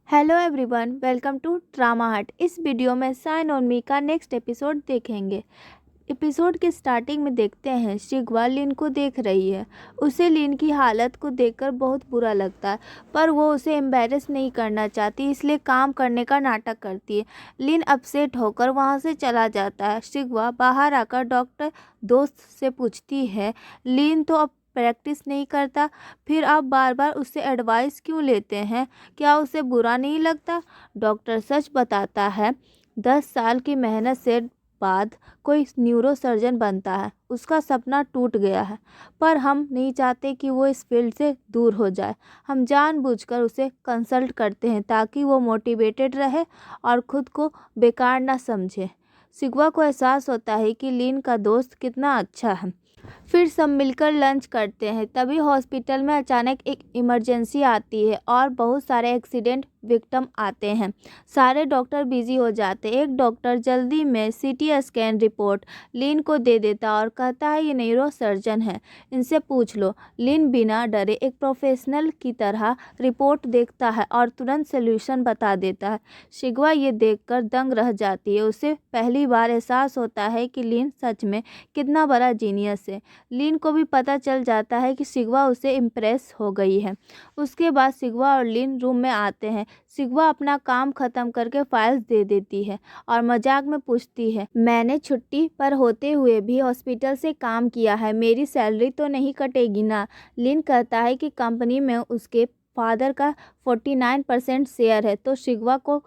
Hello everyone, welcome to drama hut. इस video में sign on me का next episode देखेंगे। एपिसोड के स्टार्टिंग में देखते हैं शिगवा लिन को देख रही है। उसे लिन की हालत को देखकर बहुत बुरा लगता है, पर वो उसे एम्बैरेस नहीं करना चाहती, इसलिए काम करने का नाटक करती है। लिन अपसेट होकर वहाँ से चला जाता है। शिगवा बाहर आकर डॉक्टर दोस्त से पूछती है, लिन तो अब प्रैक्टिस नहीं करता, फिर आप बार बार उससे एडवाइस क्यों लेते हैं? क्या उसे बुरा नहीं लगता? डॉक्टर सच बताता है, 10 साल की मेहनत से बाद कोई न्यूरो सर्जन बनता है। उसका सपना टूट गया है, पर हम नहीं चाहते कि वो इस फील्ड से दूर हो जाए। हम जानबूझकर उसे कंसल्ट करते हैं ताकि वो मोटिवेटेड रहे और खुद को बेकार ना समझे। शिगवा को एहसास होता है कि लिन का दोस्त कितना अच्छा है। फिर सब मिलकर लंच करते हैं। तभी हॉस्पिटल में अचानक एक इमरजेंसी आती है और बहुत सारे एक्सीडेंट विक्टिम आते हैं। सारे डॉक्टर बिजी हो जाते हैं। एक डॉक्टर जल्दी में सीटी स्कैन रिपोर्ट लिन को दे देता और कहता है, ये न्यूरो सर्जन है, इनसे पूछ लो। लिन बिना डरे एक प्रोफेशनल की तरह रिपोर्ट देखता है और तुरंत सोल्यूशन बता देता है। शिगवा ये देखकर दंग रह जाती है। उसे पहली बार एहसास होता है कि लिन सच में कितना बड़ा जीनियस है। लिन को भी पता चल जाता है कि शिगवा उसे इम्प्रेस हो गई है। उसके बाद शिगवा और लिन रूम में आते हैं। शिगवा अपना काम खत्म करके फाइल्स दे देती है और मजाक में पूछती है, मैंने छुट्टी पर होते हुए भी हॉस्पिटल से काम किया है, मेरी सैलरी तो नहीं कटेगी ना? लिन कहता है कि कंपनी में उसके फादर का 49% शेयर है, तो शिगवा को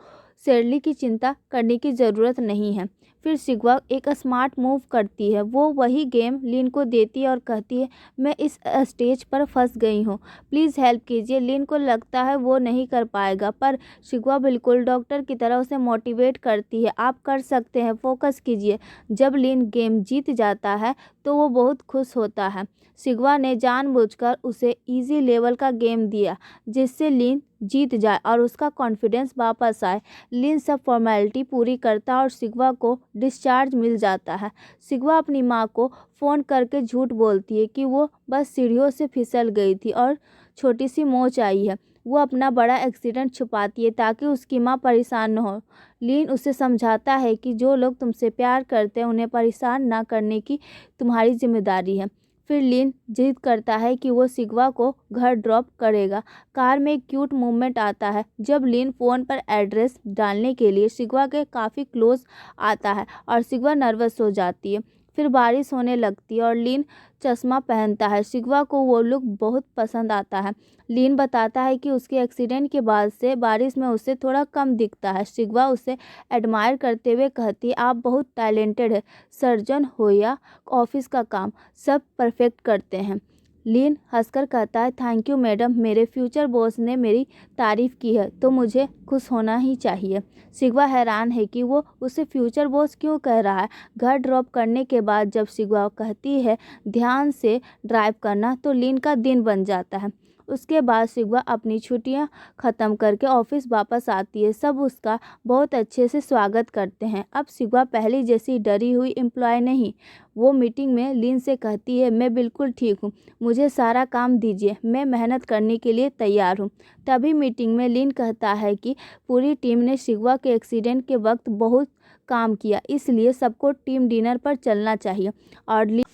सैलरी की चिंता करने की ज़रूरत नहीं है। फिर शिगवा एक स्मार्ट मूव करती है। वो वही गेम लिन को देती है और कहती है, मैं इस स्टेज पर फंस गई हूँ, प्लीज़ हेल्प कीजिए। लिन को लगता है वो नहीं कर पाएगा, पर शिगवा बिल्कुल डॉक्टर की तरह उसे मोटिवेट करती है, आप कर सकते हैं, फोकस कीजिए। जब लिन गेम जीत जाता है तो वो बहुत खुश होता है। शिगवा ने जानबूझकर उसे इजी लेवल का गेम दिया जिससे लिन जीत जाए और उसका कॉन्फिडेंस वापस आए। लिन सब फॉर्मेलिटी पूरी करता है और शिगवा को डिस्चार्ज मिल जाता है। शिगवा अपनी माँ को फ़ोन करके झूठ बोलती है कि वो बस सीढ़ियों से फिसल गई थी और छोटी सी मोच आई है। वो अपना बड़ा एक्सीडेंट छुपाती है ताकि उसकी माँ परेशान न हो। लिन उसे समझाता है कि जो लोग तुमसे प्यार करते हैं उन्हें परेशान ना करने की तुम्हारी जिम्मेदारी है। फिर लिन जिद करता है कि वो शिगवा को घर ड्रॉप करेगा। कार में एक क्यूट मोमेंट आता है जब लिन फ़ोन पर एड्रेस डालने के लिए शिगवा के काफ़ी क्लोज आता है और शिगवा नर्वस हो जाती है। फिर बारिश होने लगती है और लिन चश्मा पहनता है। शिगवा को वो लुक बहुत पसंद आता है। लिन बताता है कि उसके एक्सीडेंट के बाद से बारिश में उसे थोड़ा कम दिखता है। शिगवा उसे एडमायर करते हुए कहती है, आप बहुत टैलेंटेड है, सर्जन हो या ऑफिस का काम, सब परफेक्ट करते हैं। लिन हंसकर कहता है, थैंक यू मैडम, मेरे फ्यूचर बॉस ने मेरी तारीफ़ की है तो मुझे खुश होना ही चाहिए। शिगवा हैरान है कि वो उसे फ्यूचर बॉस क्यों कह रहा है। घर ड्रॉप करने के बाद जब शिगवा कहती है ध्यान से ड्राइव करना, तो लिन का दिन बन जाता है। उसके बाद शिगवा अपनी छुट्टियां ख़त्म करके ऑफिस वापस आती है। सब उसका बहुत अच्छे से स्वागत करते हैं। अब शिगवा पहले जैसी डरी हुई एम्प्लॉय नहीं। वो मीटिंग में लिन से कहती है, मैं बिल्कुल ठीक हूँ, मुझे सारा काम दीजिए, मैं मेहनत करने के लिए तैयार हूँ। तभी मीटिंग में लिन कहता है कि पूरी टीम ने शिगवा के एक्सीडेंट के वक्त बहुत काम किया, इसलिए सबको टीम डिनर पर चलना चाहिए।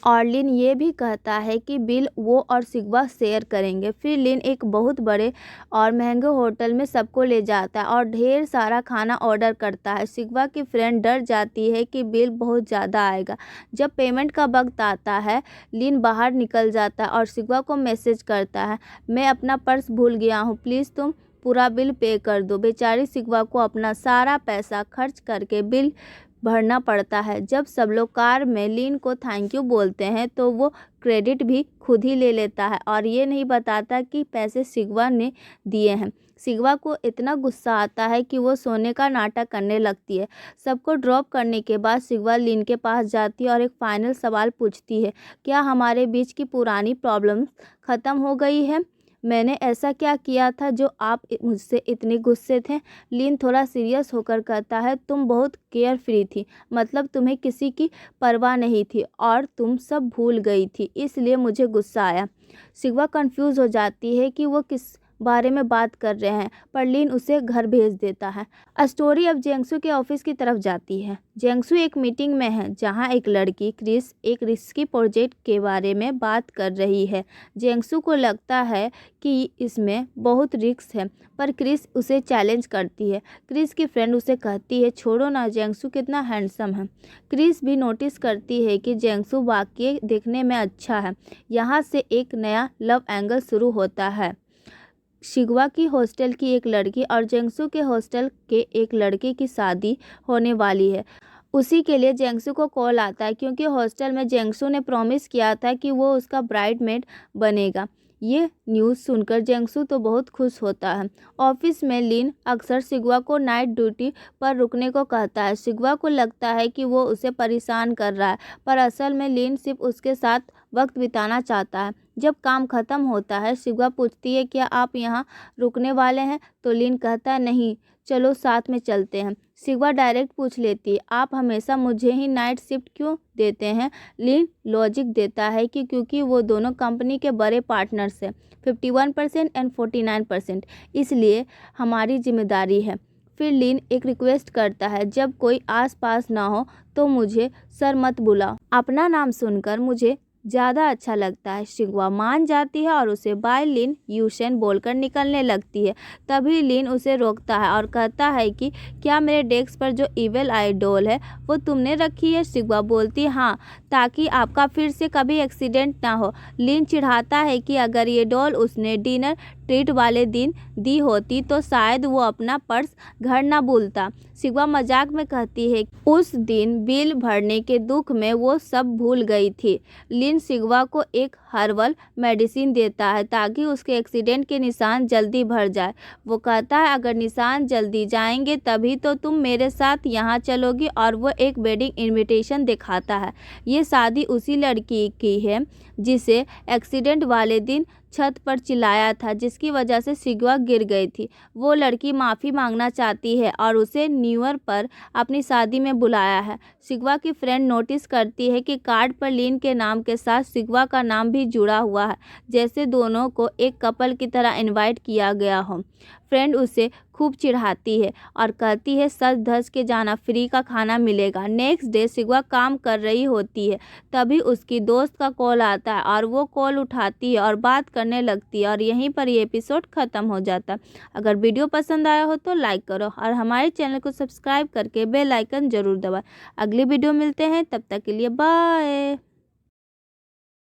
और लिन ये भी कहता है कि बिल वो और शिगवा शेयर करेंगे। फिर लिन एक बहुत बड़े और महंगे होटल में सबको ले जाता है और ढेर सारा खाना ऑर्डर करता है। शिगवा की फ्रेंड डर जाती है कि बिल बहुत ज़्यादा आएगा। जब पेमेंट का वक्त आता है, लिन बाहर निकल जाता है और शिगवा को मैसेज करता है, मैं अपना पर्स भूल गया हूँ, प्लीज़ तुम पूरा बिल पे कर दो। बेचारी शिगवा को अपना सारा पैसा खर्च करके बिल भरना पड़ता है। जब सब लोग कार में लिन को थैंक यू बोलते हैं तो वो क्रेडिट भी खुद ही ले लेता है और ये नहीं बताता कि पैसे शिगवा ने दिए हैं। शिगवा को इतना गुस्सा आता है कि वो सोने का नाटक करने लगती है। सबको ड्रॉप करने के बाद शिगवा लिन के पास जाती है और एक फाइनल सवाल पूछती है, क्या हमारे बीच की पुरानी प्रॉब्लम ख़त्म हो गई है? मैंने ऐसा क्या किया था जो आप मुझसे इतने गुस्से थे? लिन थोड़ा सीरियस होकर कहता है, तुम बहुत केयर फ्री थी, मतलब तुम्हें किसी की परवाह नहीं थी और तुम सब भूल गई थी, इसलिए मुझे गुस्सा आया। शिगवा कंफ्यूज हो जाती है कि वो किस बारे में बात कर रहे हैं, पर लिन उसे घर भेज देता है। स्टोरी अब जेंगसू के ऑफिस की तरफ जाती है। जेंगसू एक मीटिंग में है जहां एक लड़की क्रिस एक रिस्की प्रोजेक्ट के बारे में बात कर रही है। जेंगसू को लगता है कि इसमें बहुत रिस्क है, पर क्रिस उसे चैलेंज करती है। क्रिस की फ्रेंड उसे कहती है, छोड़ो ना, जेंगसू कितना हैंडसम है। क्रिस भी नोटिस करती है कि जेंगसू वाकई देखने में अच्छा है। यहाँ से एक नया लव एंगल शुरू होता है। शिगवा की हॉस्टल की एक लड़की और जेंगसू के हॉस्टल के एक लड़के की शादी होने वाली है। उसी के लिए जेंगसू को कॉल आता है, क्योंकि हॉस्टल में जेंगसू ने प्रॉमिस किया था कि वो उसका ब्राइडमेड बनेगा। ये न्यूज़ सुनकर जेंगसू तो बहुत खुश होता है। ऑफिस में लिन अक्सर शिगवा को नाइट ड्यूटी पर रुकने को कहता है। शिगवा को लगता है कि वो उसे परेशान कर रहा है, पर असल में लिन सिर्फ उसके साथ वक्त बिताना चाहता है। जब काम खत्म होता है, शिगवा पूछती है, क्या आप यहाँ रुकने वाले हैं? तो लिन कहता है, नहीं, चलो साथ में चलते हैं। शिगवा डायरेक्ट पूछ लेती है, आप हमेशा मुझे ही नाइट शिफ्ट क्यों देते हैं? लिन लॉजिक देता है कि क्योंकि वो दोनों कंपनी के बड़े पार्टनर्स हैं, 51% एंड 49%, इसलिए हमारी जिम्मेदारी है। फिर लिन एक रिक्वेस्ट करता है, जब कोई आस पास ना हो तो मुझे सर मत बुलाओ, अपना नाम सुनकर मुझे ज़्यादा अच्छा लगता है। शिगवा मान जाती है और उसे बाय लिन यूशन बोलकर निकलने लगती है। तभी लिन उसे रोकता है और कहता है कि क्या मेरे डेस्क पर जो इविल आई डॉल है वो तुमने रखी है? शिगवा बोलती है, हाँ, ताकि आपका फिर से कभी एक्सीडेंट ना हो। लिन चिढ़ाता है कि अगर ये डॉल उसने डिनर ट्रीट वाले दिन दी होती तो शायद वो अपना पर्स घर ना भूलता। शिगवा मजाक में कहती है, उस दिन बिल भरने के दुख में वो सब भूल गई थी। लिन शिगवा को एक हर्बल मेडिसिन देता है ताकि उसके एक्सीडेंट के निशान जल्दी भर जाए। वो कहता है, अगर निशान जल्दी जाएंगे तभी तो तुम मेरे साथ यहाँ चलोगी, और वो एक वेडिंग इनविटेशन दिखाता है। ये शादी उसी लड़की की है जिसे एक्सीडेंट वाले दिन छत पर चिल्लाया था, जिसकी वजह से शिगवा गिर गई थी। वो लड़की माफ़ी मांगना चाहती है और उसे न्यू ईयर पर अपनी शादी में बुलाया है। शिगवा की फ्रेंड नोटिस करती है कि कार्ड पर लिन के नाम के साथ शिगवा का नाम भी जुड़ा हुआ है, जैसे दोनों को एक कपल की तरह इनवाइट किया गया हो। फ्रेंड उसे खूब चिढ़ाती है और कहती है, सज धज के जाना, फ्री का खाना मिलेगा। नेक्स्ट डे शिगवा काम कर रही होती है, तभी उसकी दोस्त का कॉल आता है और वो कॉल उठाती है और बात करने लगती है, और यहीं पर ये एपिसोड ख़त्म हो जाता है। अगर वीडियो पसंद आया हो तो लाइक करो और हमारे चैनल को सब्सक्राइब करके बेल आइकन ज़रूर दबाएं। अगली वीडियो मिलते हैं, तब तक के लिए बाय।